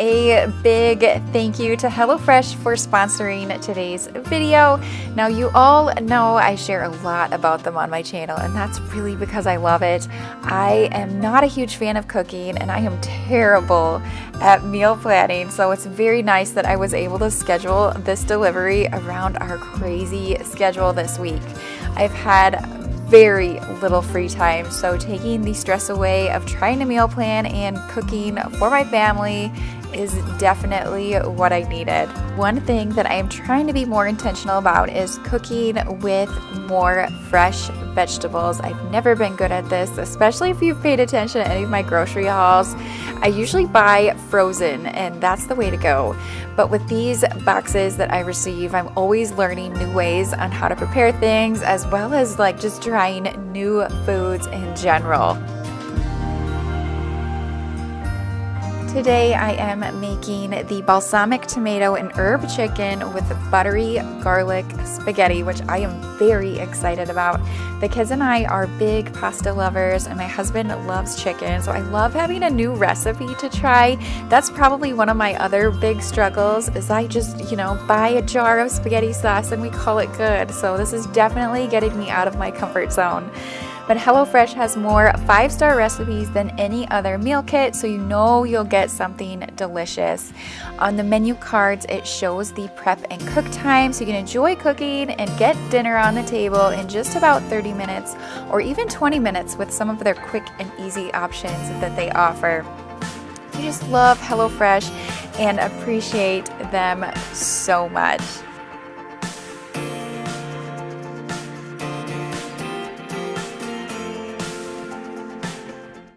A big thank you to HelloFresh for sponsoring today's video. Now, you all know I share a lot about them on my channel, and that's really because I love it. I am not a huge fan of cooking, and I am terrible at meal planning, so it's very nice that I was able to schedule this delivery around our crazy schedule this week. I've had very little free time, so taking the stress away of trying to meal plan and cooking for my family is definitely what I needed. One thing that I am trying to be more intentional about is cooking with more fresh vegetables. I've never been good at this, especially if you've paid attention to any of my grocery hauls. I usually buy frozen, and that's the way to go. But with these boxes that I receive, I'm always learning new ways on how to prepare things, as well as just trying new foods in general. Today I am making the balsamic tomato and herb chicken with buttery garlic spaghetti, which I am very excited about. The kids and I are big pasta lovers, and my husband loves chicken, so I love having a new recipe to try. That's probably one of my other big struggles, is I just, buy a jar of spaghetti sauce and we call it good. So this is definitely getting me out of my comfort zone. But HelloFresh has more 5-star recipes than any other meal kit, so you'll get something delicious. On the menu cards, it shows the prep and cook time, so you can enjoy cooking and get dinner on the table in just about 30 minutes or even 20 minutes with some of their quick and easy options that they offer. I just love HelloFresh and appreciate them so much.